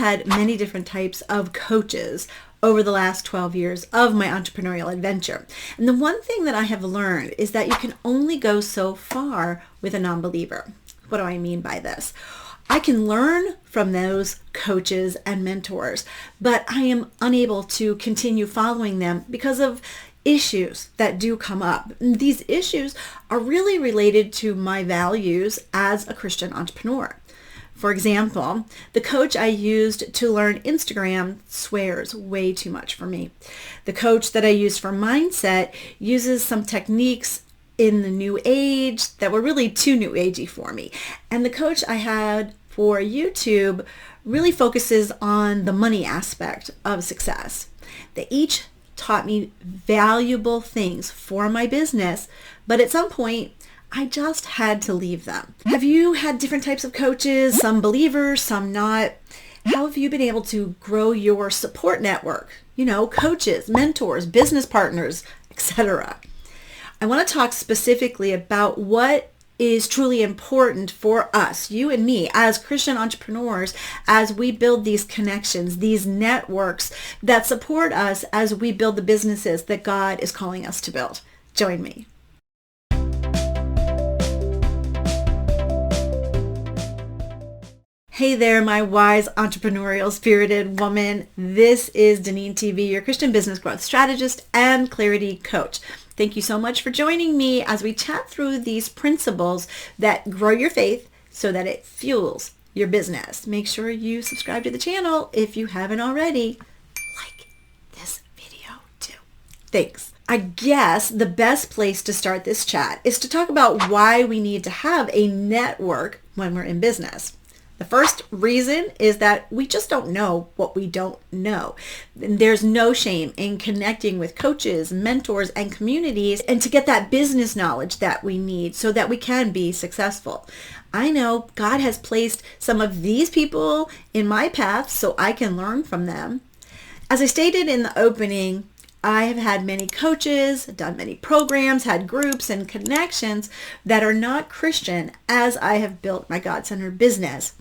had many different types of coaches over the last 12 years of my entrepreneurial adventure. And the one thing that I have learned is that you can only go so far with a non-believer. What do I mean by this? I can learn from those coaches and mentors, but I am unable to continue following them because of issues that do come up. These issues are really related to my values as a Christian entrepreneur. For example, the coach I used to learn Instagram swears way too much for me. The coach that I used for mindset uses some techniques in the new age that were really too new agey for me. And the coach I had for YouTube really focuses on the money aspect of success. They each taught me valuable things for my business, but at some point, I just had to leave them. Have you had different types of coaches, some believers, some not? How have you been able to grow your support network? Coaches, mentors, business partners, etc. I want to talk specifically about what is truly important for us, you and me, as Christian entrepreneurs, as we build these connections, these networks that support us as we build the businesses that God is calling us to build. Join me. Hey there, my wise, entrepreneurial, spirited woman. This is DeneenTB, your Christian business growth strategist and clarity coach. Thank you so much for joining me as we chat through these principles that grow your faith so that it fuels your business. Make sure you subscribe to the channel if you haven't already. Like this video too. Thanks. I guess the best place to start this chat is to talk about why we need to have a network when we're in business. The first reason is that we just don't know what we don't know. And there's no shame in connecting with coaches, mentors, and communities and to get that business knowledge that we need so that we can be successful. I know God has placed some of these people in my path so I can learn from them. As I stated in the opening, I have had many coaches, done many programs, had groups and connections that are not Christian as I have built my God-centered business.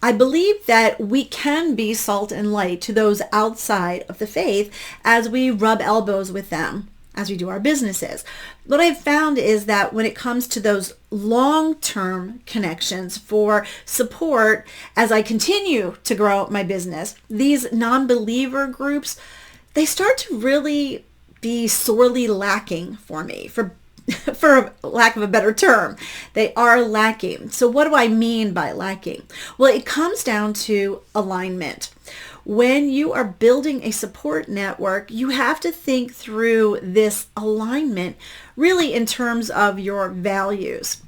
I believe that we can be salt and light to those outside of the faith as we rub elbows with them as we do our businesses. What I've found is that when it comes to those long-term connections for support as I continue to grow my business, these non-believer groups, they start to really be sorely lacking for me, for lack of a better term. They are lacking. So what do I mean by lacking? Well, it comes down to alignment. When you are building a support network, you have to think through this alignment really in terms of your values.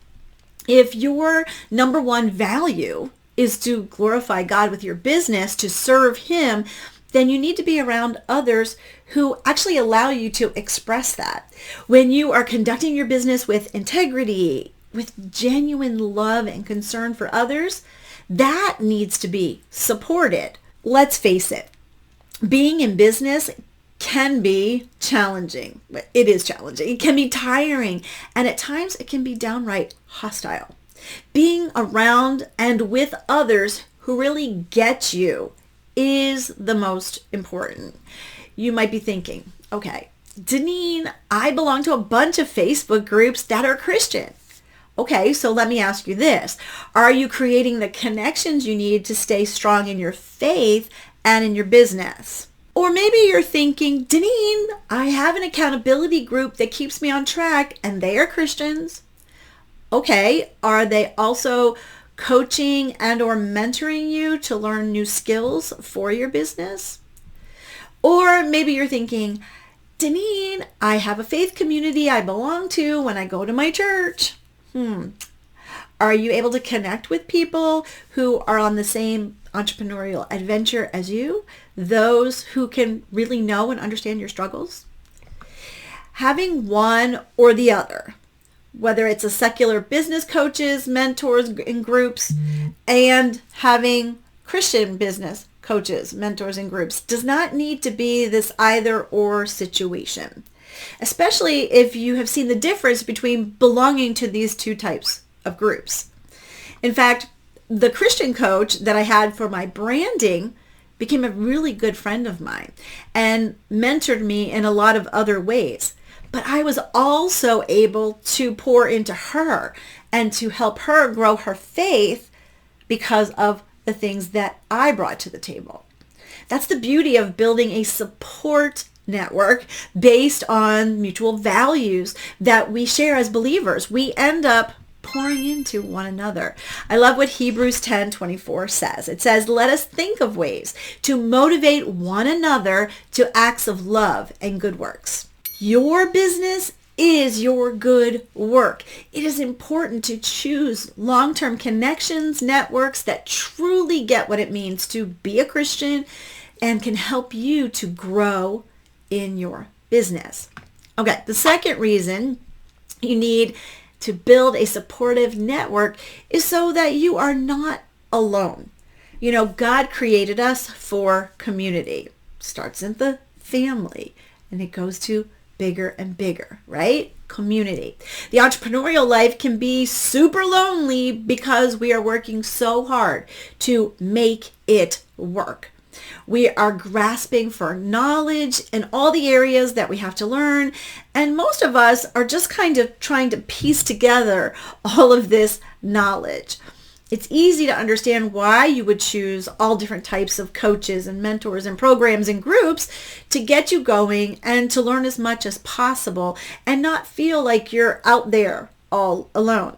If your number one value is to glorify God with your business, to serve Him, then you need to be around others who actually allow you to express that. When you are conducting your business with integrity, with genuine love and concern for others, that needs to be supported. Let's face it, being in business can be challenging. It is challenging. It can be tiring, and at times it can be downright hostile. Being around and with others who really get you is the most important. You might be thinking, okay, Deneen, I belong to a bunch of Facebook groups that are Christian. Okay, so let me ask you this. Are you creating the connections you need to stay strong in your faith and in your business? Or maybe you're thinking, Deneen, I have an accountability group that keeps me on track and they are Christians. Okay, are they also coaching and or mentoring you to learn new skills for your business? Or maybe you're thinking, Deneen, I have a faith community I belong to when I go to my church. Are you able to connect with people who are on the same entrepreneurial adventure as you? Those who can really know and understand your struggles? Having one or the other, whether it's a secular business coaches, mentors, and groups, and having Christian business coaches, mentors, and groups, does not need to be this either or situation, especially if you have seen the difference between belonging to these two types of groups. In fact, the Christian coach that I had for my branding became a really good friend of mine and mentored me in a lot of other ways. But I was also able to pour into her and to help her grow her faith because of the things that I brought to the table. That's the beauty of building a support network based on mutual values that we share as believers. We end up pouring into one another. I love what Hebrews 10:24 says. It says, "Let us think of ways to motivate one another to acts of love and good works." Your business is your good work. It is important to choose long-term connections, networks that truly get what it means to be a Christian and can help you to grow in your business. Okay, the second reason you need to build a supportive network is so that you are not alone. You know, God created us for community. It starts in the family and it goes to bigger and bigger, right? Community. The entrepreneurial life can be super lonely because we are working so hard to make it work. We are grasping for knowledge in all the areas that we have to learn. And most of us are just kind of trying to piece together all of this knowledge. It's easy to understand why you would choose all different types of coaches and mentors and programs and groups to get you going and to learn as much as possible and not feel like you're out there all alone.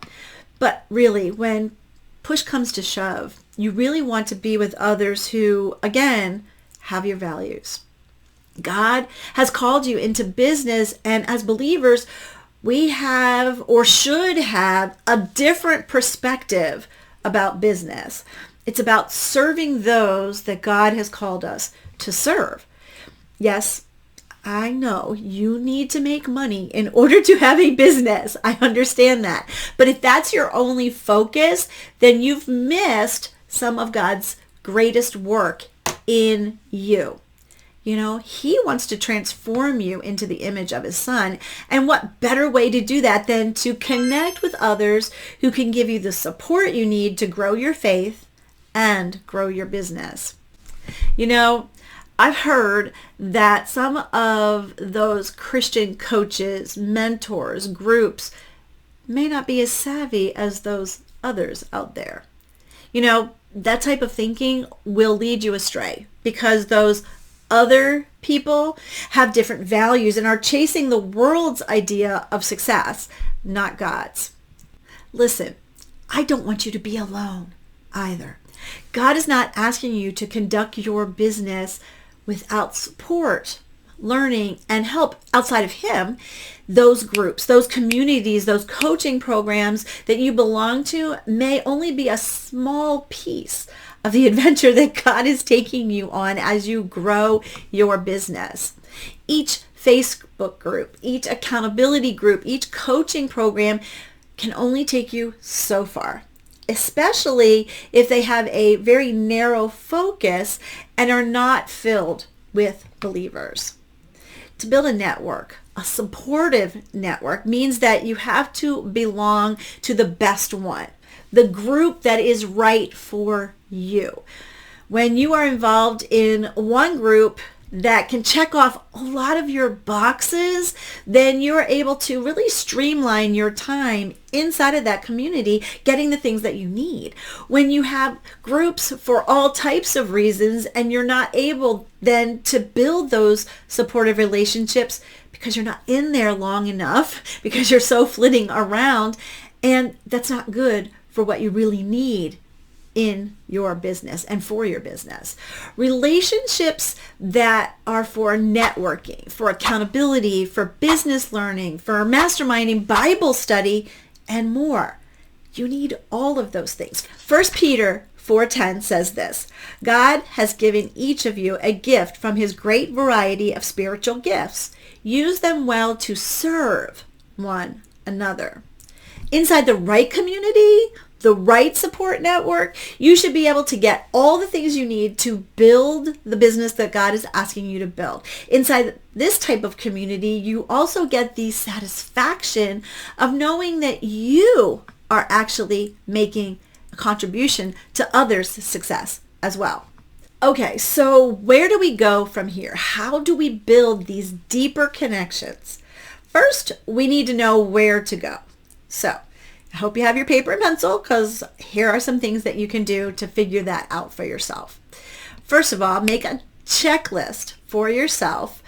But really, when push comes to shove, you really want to be with others who, again, have your values. God has called you into business, and as believers, we have or should have a different perspective about business. It's about serving those that God has called us to serve. Yes, I know you need to make money in order to have a business. I understand that. But if that's your only focus, then you've missed some of God's greatest work in you. You know, he wants to transform you into the image of his son. And what better way to do that than to connect with others who can give you the support you need to grow your faith and grow your business. You know, I've heard that some of those Christian coaches, mentors, groups may not be as savvy as those others out there. You know, that type of thinking will lead you astray because those other people have different values and are chasing the world's idea of success, not God's. Listen, I don't want you to be alone either. God is not asking you to conduct your business without support, learning, and help outside of him. Those groups, those communities, those coaching programs that you belong to may only be a small piece of the adventure that God is taking you on as you grow your business. Each Facebook group, each accountability group, each coaching program can only take you so far, especially if they have a very narrow focus and are not filled with believers. To build a network, a supportive network, means that you have to belong to the best one, the group that is right for you. When you are involved in one group that can check off a lot of your boxes, then you're able to really streamline your time inside of that community, getting the things that you need. When you have groups for all types of reasons and you're not able then to build those supportive relationships because you're not in there long enough, because you're so flitting around, and that's not good for what you really need in your business and for your business. Relationships that are for networking, for accountability, for business learning, for masterminding, Bible study, and more. You need all of those things. 1 Peter 4:10 says this: God has given each of you a gift from his great variety of spiritual gifts. Use them well to serve one another. Inside the right community, the right support network, you should be able to get all the things you need to build the business that God is asking you to build. Inside this type of community, you also get the satisfaction of knowing that you are actually making a contribution to others' success as well. Okay, so where do we go from here? How do we build these deeper connections? First, we need to know where to go. So I hope you have your paper and pencil, because here are some things that you can do to figure that out for yourself. First of all, make a checklist for yourself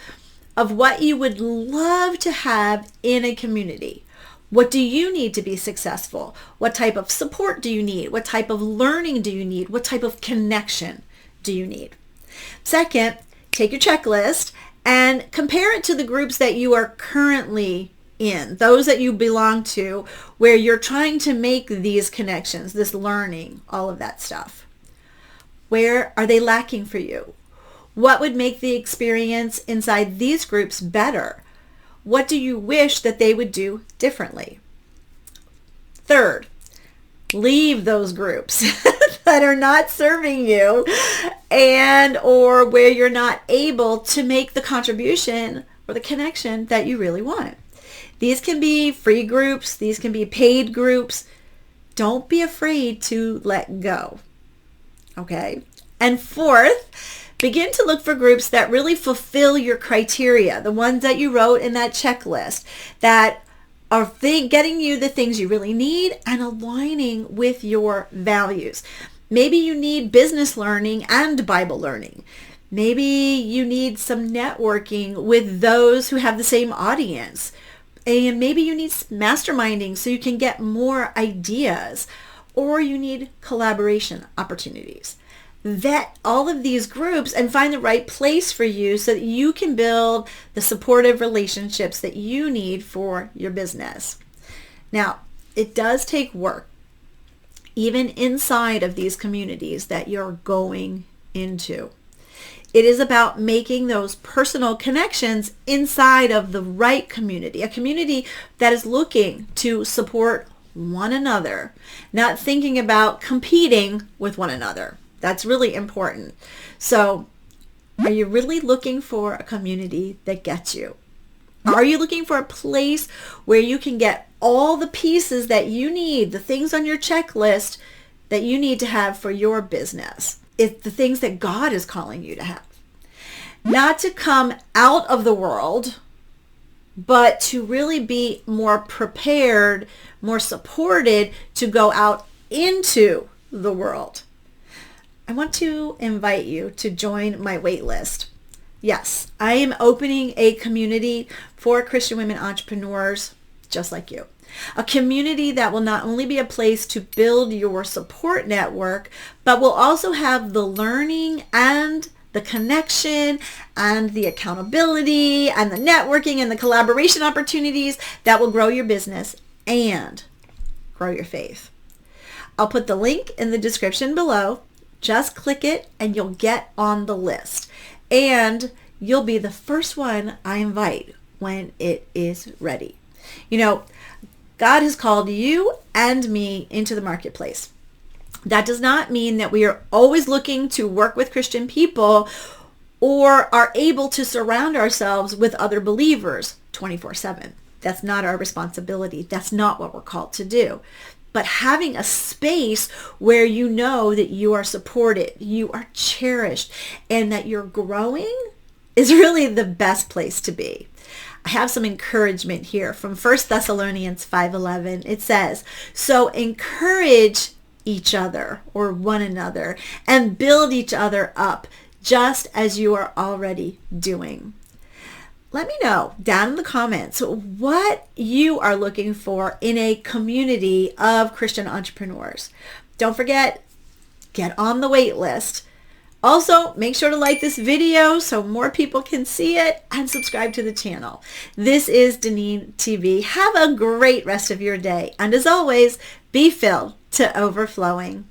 of what you would love to have in a community. What do you need to be successful? What type of support do you need? What type of learning do you need? What type of connection do you need? Second, take your checklist and compare it to the groups that you are currently in, those that you belong to, where you're trying to make these connections, this learning, all of that stuff. Where are they lacking for you? What would make the experience inside these groups better? What do you wish that they would do differently? Third, leave those groups that are not serving you and or where you're not able to make the contribution or the connection that you really want. These can be free groups. These can be paid groups. Don't be afraid to let go. Okay? And fourth, begin to look for groups that really fulfill your criteria, the ones that you wrote in that checklist, that are getting you the things you really need and aligning with your values. Maybe you need business learning and Bible learning. Maybe you need some networking with those who have the same audience. And maybe you need masterminding so you can get more ideas, or you need collaboration opportunities. Vet all of these groups and find the right place for you so that you can build the supportive relationships that you need for your business. Now, it does take work, even inside of these communities that you're going into. It is about making those personal connections inside of the right community, a community that is looking to support one another, not thinking about competing with one another. That's really important. So, are you really looking for a community that gets you? Are you looking for a place where you can get all the pieces that you need, the things on your checklist that you need to have for your business? It's the things that God is calling you to have. Not to come out of the world, but to really be more prepared, more supported to go out into the world. I want to invite you to join my waitlist. Yes, I am opening a community for Christian women entrepreneurs just like you. A community that will not only be a place to build your support network, but will also have the learning and the connection and the accountability and the networking and the collaboration opportunities that will grow your business and grow your faith. I'll put the link in the description below. Just click it and you'll get on the list. And you'll be the first one I invite when it is ready. You know, God has called you and me into the marketplace. That does not mean that we are always looking to work with Christian people or are able to surround ourselves with other believers 24/7. That's not our responsibility. That's not what we're called to do. But having a space where you know that you are supported, you are cherished, and that you're growing is really the best place to be. I have some encouragement here from 1 Thessalonians 5:11. It says, "So encourage each other or one another and build each other up just as you are already doing." Let me know down in the comments what you are looking for in a community of Christian entrepreneurs. Don't forget, get on the wait list. Also, make sure to like this video so more people can see it and subscribe to the channel. This is DeneenTB. Have a great rest of your day. And as always, be filled to overflowing.